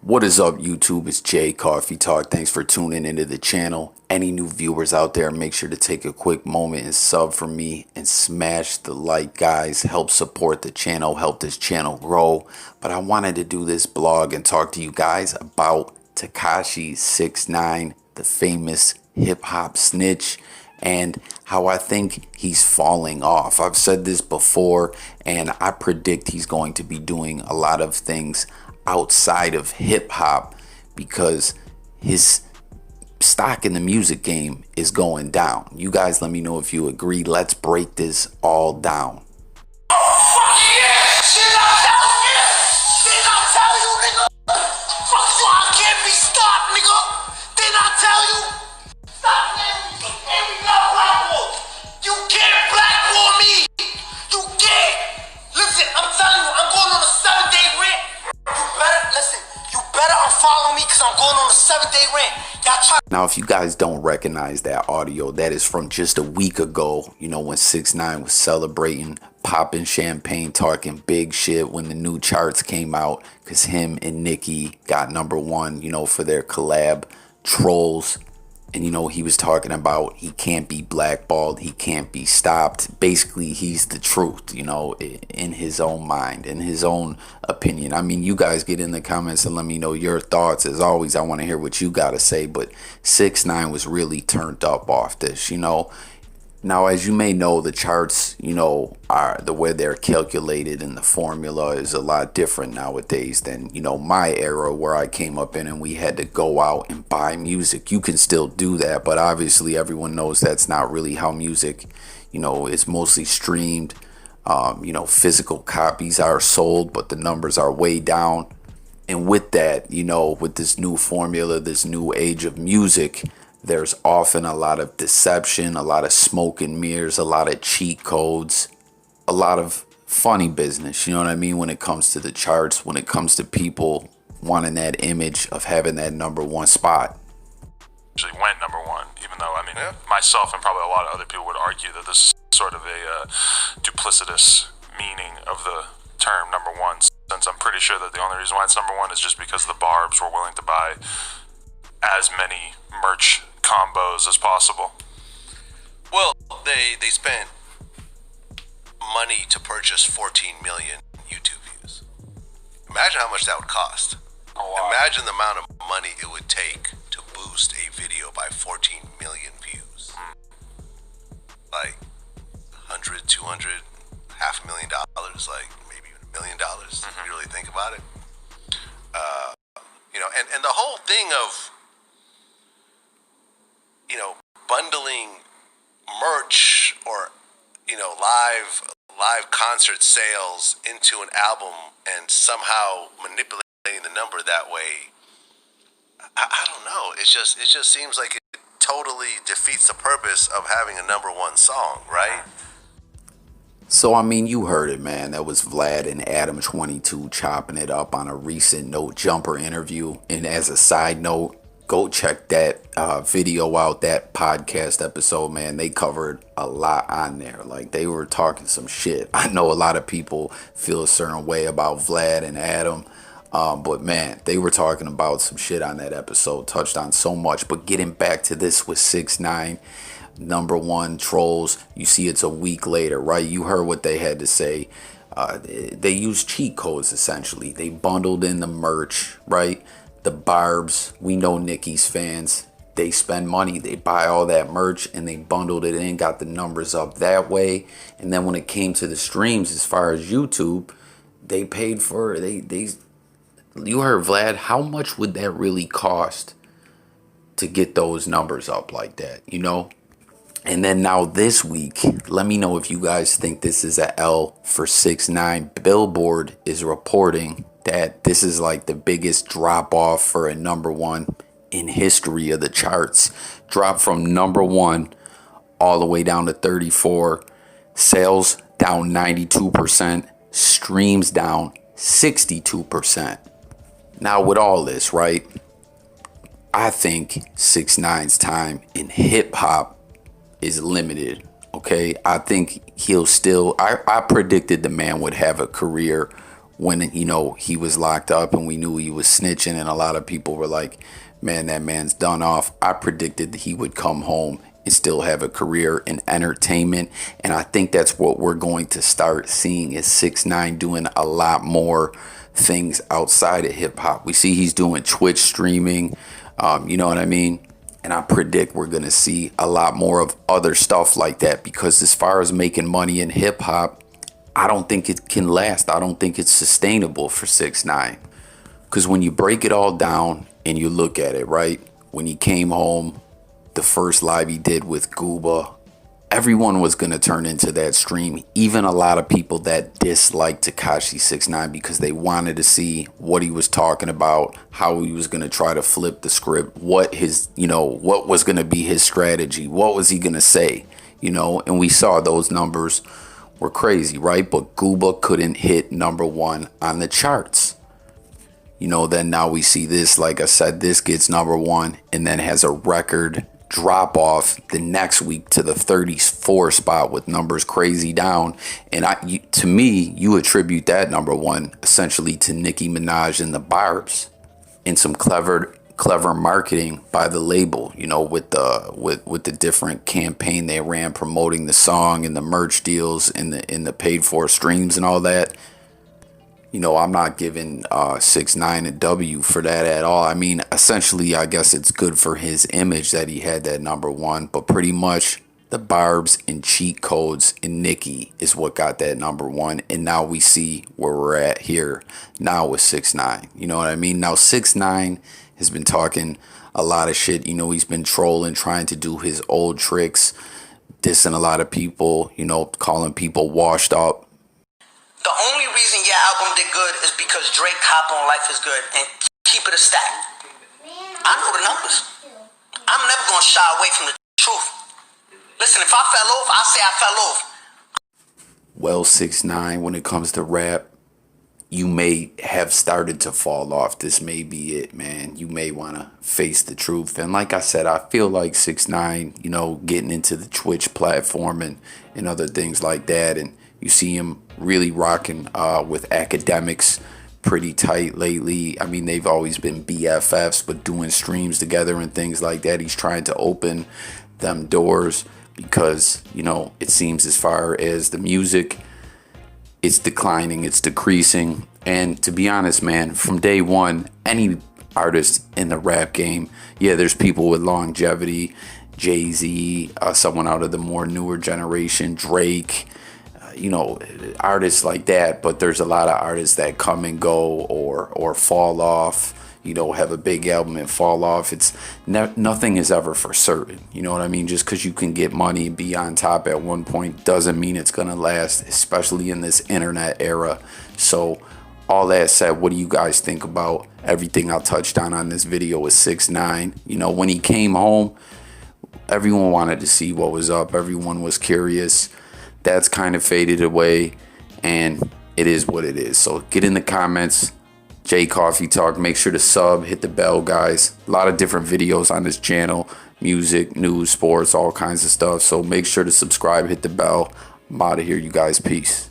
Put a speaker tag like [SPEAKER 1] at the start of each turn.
[SPEAKER 1] What is up, YouTube? It's Jay Coffee Talk. Thanks for tuning into the channel. Any new viewers out there, make sure to take a quick moment and sub for me and smash the like, guys. Help support the channel, help this channel grow. But I wanted to do this blog and talk to you guys about Tekashi 6ix9ine, the famous hip-hop snitch, and how I think he's falling off. I've said this before, and I predict he's going to be doing a lot of things outside of hip-hop because his stock in the music game is going down. You guys let me know if you agree. Let's break this all down.
[SPEAKER 2] Follow me because I'm going on a 7-day rant.
[SPEAKER 1] Now, if you guys don't recognize that audio, that is from just a week ago, you know, when 6ix9ine was celebrating, popping champagne, talking big shit when the new charts came out, because him and Nicki got #1, you know, for their collab, Trolls. And, you know, he was talking about he can't be blackballed, he can't be stopped. Basically, he's the truth, you know, in his own mind, in his own opinion. I mean, you guys get in the comments and let me know your thoughts. As always, I want to hear what you got to say. But 6ix9ine was really turned up off this, you know. Now, as you may know, the charts, you know, are the way they're calculated, and the formula is a lot different nowadays than, you know, my era where I came up in and we had to go out and buy music. You can still do that, but obviously everyone knows that's not really how music, you know, it's mostly streamed. You know, physical copies are sold, but the numbers are way down. And with that, you know, with this new formula, this new age of music, there's often a lot of deception, a lot of smoke and mirrors, a lot of cheat codes, a lot of funny business, you know what I mean, when it comes to the charts, when it comes to people wanting that image of having that #1 spot.
[SPEAKER 3] Actually went #1, even though, I mean, myself and probably a lot of other people would argue that this is sort of a duplicitous meaning of the term #1, since I'm pretty sure that the only reason why it's #1 is just because the Barbs were willing to buy as many merch combos as possible.
[SPEAKER 4] Well, they spent money to purchase 14 million YouTube views. Imagine how much that would cost. Imagine the amount of money it would take to boost a video by 14 million views. Like 100, 200, $500,000, like maybe even $1 million. If you really think about it. You know, and the whole thing of, you know, bundling merch or, you know, live concert sales into an album and somehow manipulating the number that way, I don't know. It just seems like it totally defeats the purpose of having a #1 song, right?
[SPEAKER 1] So, I mean, you heard it, man. That was Vlad and Adam22 chopping it up on a recent No Jumper interview. And as a side note, go check that video out, that podcast episode, man. They covered a lot on there. Like, they were talking some shit. I know a lot of people feel a certain way about Vlad and Adam. But, man, they were talking about some shit on that episode. Touched on so much. But getting back to this with 6ix9ine, #1, Trolls. You see it's a week later, right? You heard what they had to say. They used cheat codes, essentially. They bundled in the merch, right? The Barbs, we know Nicki's fans, they spend money, they buy all that merch, and they bundled it in, got the numbers up that way. And then when it came to the streams, as far as YouTube, they paid for it. You heard Vlad, how much would that really cost to get those numbers up like that, you know? And then now this week, let me know if you guys think this is a L for 6ix9ine. Billboard is reporting that this is like the biggest drop off for a #1 in history of the charts. Drop from #1 all the way down to 34. Sales down 92%. Streams down 62%. Now with all this, right, I think 6ix9ine's time in hip hop is limited. Okay, I think he'll still, I predicted the man would have a career when, you know, he was locked up and we knew he was snitching, and a lot of people were like, man, that man's done off. I predicted that he would come home and still have a career in entertainment. And I think that's what we're going to start seeing, is 6ix9ine doing a lot more things outside of hip hop. We see he's doing Twitch streaming, you know what I mean? And I predict we're going to see a lot more of other stuff like that, because as far as making money in hip hop, I don't think it can last. I don't think it's sustainable for 6ix9ine. Because when you break it all down and you look at it, right? When he came home, the first live he did with Gooba, everyone was going to turn into that stream. Even a lot of people that disliked Tekashi 6ix9ine, because they wanted to see what he was talking about, how he was going to try to flip the script, what his, you know, what was going to be his strategy, what was he going to say, you know? And we saw those numbers were crazy, right? But Gooba couldn't hit #1 on the charts. You know, then now we see this, like I said, this gets #1 and then has a record drop off the next week to the 34 spot with numbers crazy down. And to me, you attribute that #1 essentially to Nicki Minaj and the Barbs, and some clever marketing by the label, you know, with the different campaign they ran promoting the song and the merch deals and the paid for streams and all that. You know, I'm not giving 6ix9ine a W for that at all. I mean, essentially, I guess it's good for his image that he had that #1, but pretty much the Barbs and cheat codes and Nicki is what got that #1. And now we see where we're at here now with 6ix9ine. You know what I mean? Now 6ix9ine has been talking a lot of shit. You know, he's been trolling, trying to do his old tricks, dissing a lot of people, you know, calling people washed up.
[SPEAKER 2] The only reason your album did good is because Drake hopped on Life is Good and keep it a stack. I know the numbers. I'm never going to shy away from the truth. Listen, if I fell off, I say I fell off.
[SPEAKER 1] Well, 6ix9ine, when it comes to rap, you may have started to fall off. This may be it, man. You may want to face the truth. And like I said, I feel like 6ix9ine, you know, getting into the Twitch platform and other things like that. And you see him really rocking with academics pretty tight lately. I mean, they've always been BFFs, but doing streams together and things like that. He's trying to open them doors because, you know, it seems as far as the music, it's declining, it's decreasing. And to be honest, man, from day one, any artist in the rap game, yeah, there's people with longevity, Jay-Z, someone out of the more newer generation, Drake, you know, artists like that. But there's a lot of artists that come and go or fall off, you know, have a big album and fall off. It's nothing is ever for certain. You know what I mean? Just because you can get money and be on top at one point doesn't mean it's going to last, especially in this internet era. So all that said, what do you guys think about everything I touched on this video with 6ix9ine? You know, when he came home, everyone wanted to see what was up. Everyone was curious. That's kind of faded away, and it is what it is. So get in the comments. J Coffee Talk. Make sure to sub, hit the bell, guys. A lot of different videos on this channel. Music, news, sports, all kinds of stuff. So make sure to subscribe, hit the bell. I'm out of here, you guys. Peace.